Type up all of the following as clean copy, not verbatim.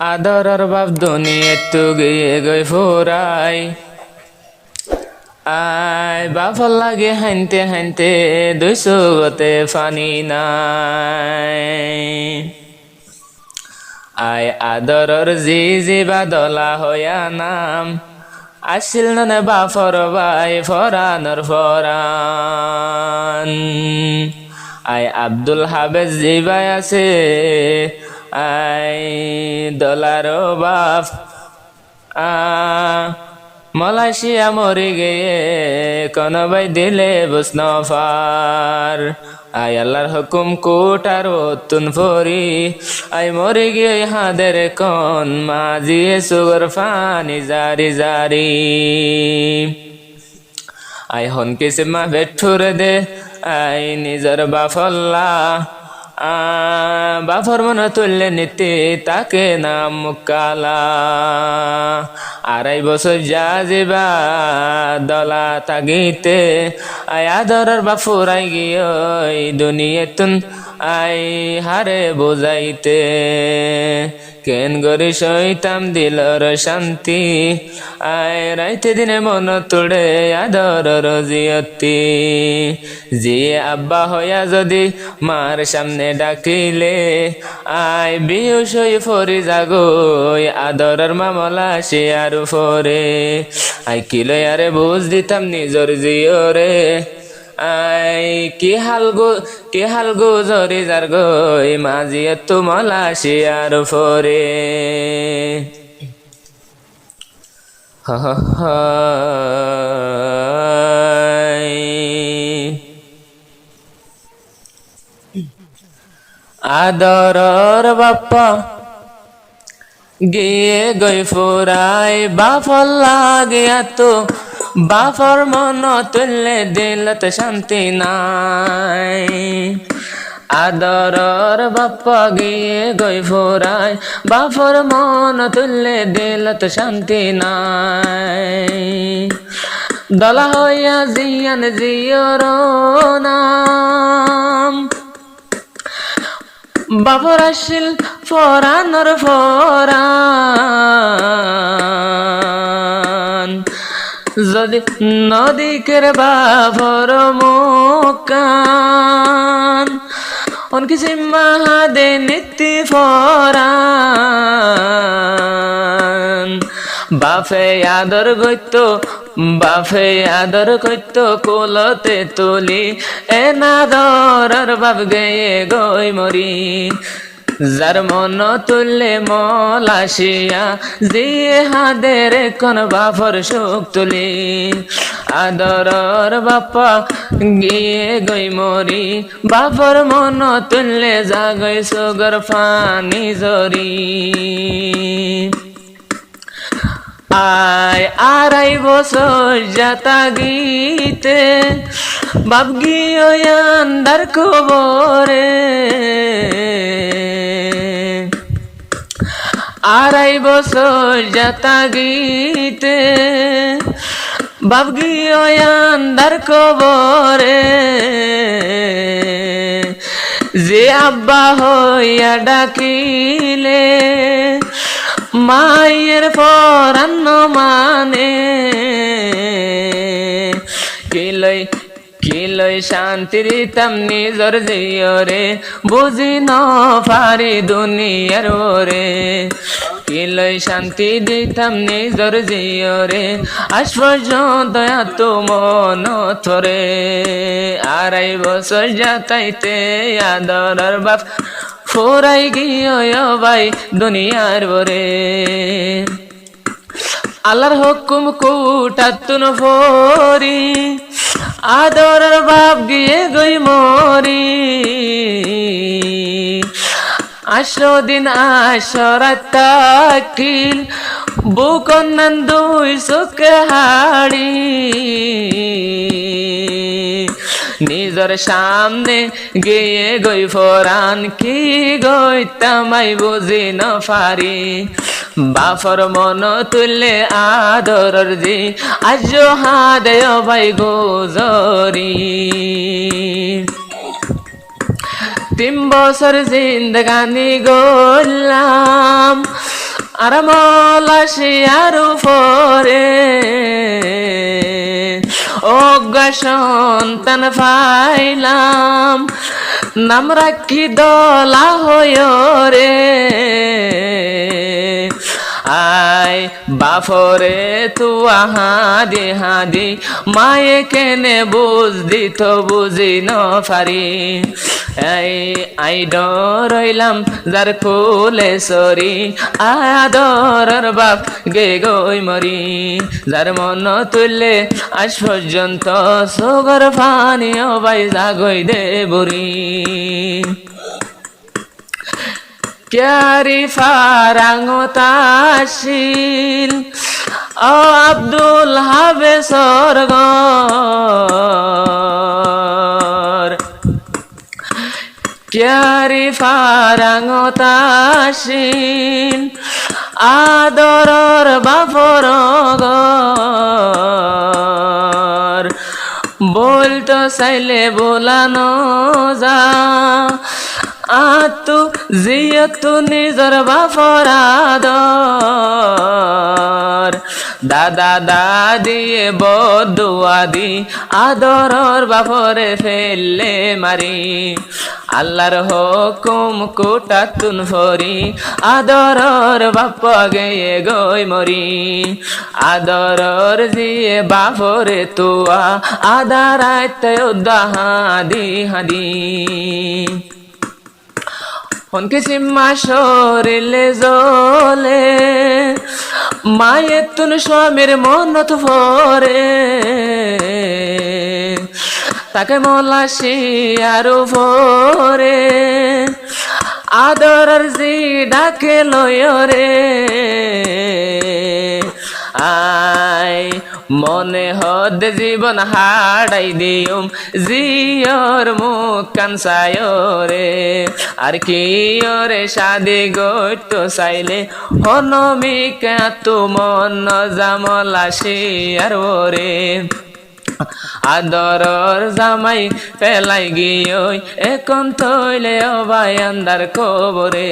আদরর বাপ দুনিয়াতু গিয়ে গই ফুরাই আয় বাফর লাগে হানতে হানতে দুইশো গতে ফানি নাই আয় আদরর জি বাদলা হইয়া নাম আসিল ননে বাফর বাই ফরানর ফরান আয় আব্দুল হাবেজ জিবাই আছে আই দলারো বাপ মালয়েশিয়া মরি গিয়ে কোনবাই দিলে বুসনফার আই আল্লাহর হুকুম কোটার তুন ফরি আই মরি গিয়ে হাদের কোন মাজিয়ে সুগর ফানি জারি জারি আই হন কিসে মা বেঠুর দে আই নিজর বাফল্লা বাফর মন তুললে নিতে তাকে নাম মুকালা আড়াই বছর যা যাবা দলা তাগিতে আয় আদরের বাফুরাই গিয়ে দুনিয়াতুন আই হারে বোঝাইতে কেন গরি সইতাম দিলর শান্তি আয় রাইতে দিনে মন তোড়ে আদরর জিয়তি জিয়ে আব্বা হইয়া যদি মার সামনে ডাকিলে আয় বিহুশ হই ফরি জাগই আদরর মামলা সে আর ফরে আয় কিলো আরে বুঝ দিতাম নিজর জিয়রে আই কি হাল গো জরি যার গই মাঝিয়ে তুমলা শিয়ার ফরে আদরর বাপ্পা গিয়ে গই ফুরাই বাফর লাগে তো বাফর মন তুললে দিলত শান্তি নাই আদরর বাপ্পা গিয়ে গই ফুরাই বাফর মন তুললে দিলত শান্তি নাই দলা হইয়া জিয়ান জিয়র নাম বাফর আসিল ফরানর ফরান যদি নদীকের বাফর মুকান অনকি সিম্মাহাদে নীতি ফরান বাফে আদর গইত কোলতে তুলি এ নাদরর বাপ গয়ে গই মরি যার মন তুললে মলাশিয়া জিয়ে হাদের কোন বাফর সুখ তুলি আদরর বাপ্পা গিয়ে গই মরি বাফর মন তুললে জাগই সুগর ফানি জরি আয় আড়াই বছর যাতা গীতে বাপ গিয়ান্দার কবরে আড়াই বছর যাতা গীতে বাপ গিয়ান্দার কবরে যে আব্বা হইয়া ডাকিলে মায়ের পরান্ন মানে কিলই শান্তির তাম নিজর জিয়রে বুঝি ন পারি দুনিয়ার ওরে কিলই শান্তি দিতাম নিজর জিয়রে আজ পর্যন্ত এত মন থরে আড়াই বছর যাতাইতে আদরর বাপ ফোরাই গিয়ে ভাই দুনিয়ার বরে আল্লাহর হুকুম কুটাতুন ফরি আদরর বাপ গিয়ে গই মরি 10 দিন 10 রাত থাকিল বুকন দুই চোখে হাড়ি নিজর সামনে গিয়ে গই ফরান কি গইতামাই বুঝি ন পারি বাফর মন তুললে আদরর জি আজ হাদে ভাই গোজরি 3 বছর জিন্দগানি গোলাম আর মলাশি আর উপরে অজ্ঞা সন্তান পাইলাম নাম রাখি দলা হয় রে আয় বাফরে তু হাদি হাদি মায়ে কেনে বুঝ দিত বুঝি ন পারি আই ডরাইলাম যার কোলে সরি আদরের বাপ গে গই মরি যার মন তুললে আজ পর্যন্ত সগর ফানি বাই জাগই দে বুড়ি ক্যারি ফারাঙতাশীল আব্দুল হাবে সরগর ক্যারি ফারাঙতাশীল আদরর বাফরগর বলতো চাইলে বোলানো যা আতু জিয়তু নিজর বাফরাদর দাদা দাদিয়ে বদুয়াদি আদরর বাফরে ফেললে মারি আল্লাহর হুকুম কোটাতুন ফরি আদরর বাপ গেয়ে গই মরি আদরর জিয়ে বাফরে তুয়া আদারাইতে উদ্দাহাদি হাদি হনকে সিম্মা শরীরে জ্বলে মায়ে তুন স্বামীর মনত ভরে তাকে মলাশি আর ভরে আদরের জি ডাকে লয় রে আয় মনে হদ জীবন হাড়াই দিউম জিয়র মুখ কানসায় রে আর কি ওরে শাদি গইত চাইলে হনমিকা তু মন জামলাসি আর ওরে আদরর জামাই পেলাই গিয়ে এখন তৈলে অবাই আন্দার কবরে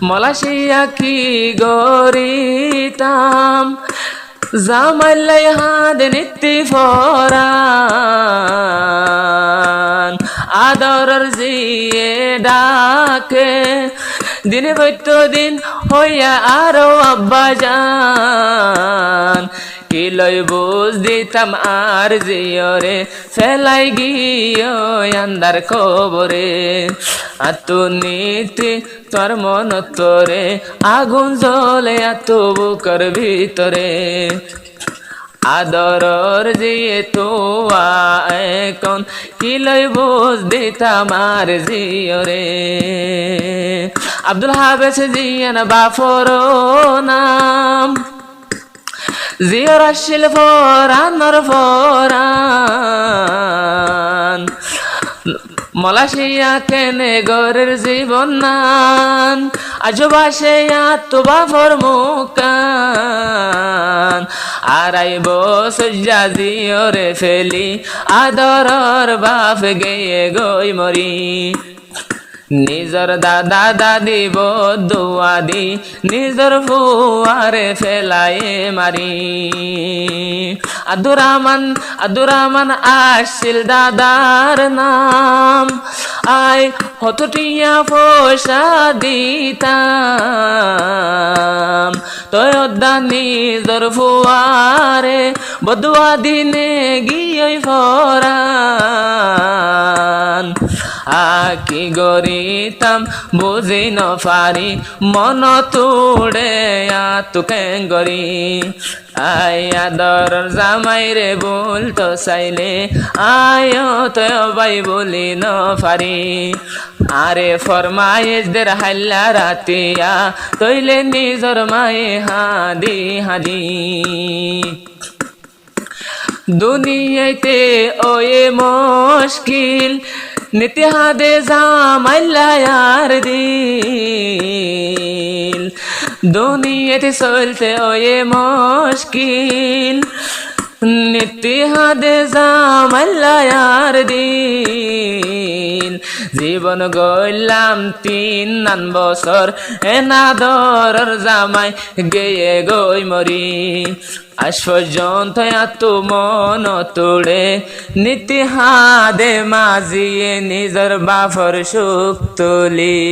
মলাশিয়া কি গরিতাম জামাইলাই হাত নিতি ফরান আদরর জিয়ে ডাকে দিনে বৈত দিন হইয়া আরো আব্বা যান কি লই বুঝ দিতাম আর জিয়রে ফেলাই গিয়ে আন্দার কবরে আতু নীতি তোর মন তোরে আগুন জ্বলে আতু বুকের ভিতরে আদরর জিয়ে তোয়া এখন কি লই বুঝ দিতাম আর জিয়রে আব্দুল হাবেস জিয়ান বাফর নাম জিয়র আসিল ফরানর ফরান মলাশিয়া কেনে গরের জীবন নান আজবাসে তো বাফর মুকান আড়াইব সজ্জা জিয়রে ফেলি আদরর বাপ গেয়ে গই মরি নিজর দাদা দাদি বদুয়াদি নিজর ফুয়ারে ফেলায়ে মারি আদুরামান আসিল দাদার নাম আয় হতটিয়া পয়সা দিতাম তয়দা নিজর ফুয়ারে বদুয়াদি নে গিয়ে ফরান আকি গরিতাম বুঝি ন পারি মন তুড়ে তুকে গরি আয় আদর জামাই রে বল তো চাইলে আয় তো বাই বলি ন পারি আরে ফরমাইশ দের হাল্লা রাতিয়া তৈলে নিজর মায়ে হাদি হাদি দুনিয়াতে ওয়ে মুশকিল নিতে হাদে জামাইলায়ার দিল দুনিয়াতে চলতে ওয়ে মুশকিল নিত্যহাদে জামাইলায়ার দিন জীবন গইলাম 3 বছর এনাদর জামাই গেয়ে গই মরি আজ পর্যন্ত এত মন তোড়ে নিত্যহাদে মাজিয়ে নিজের বাপর সুখ তুলি।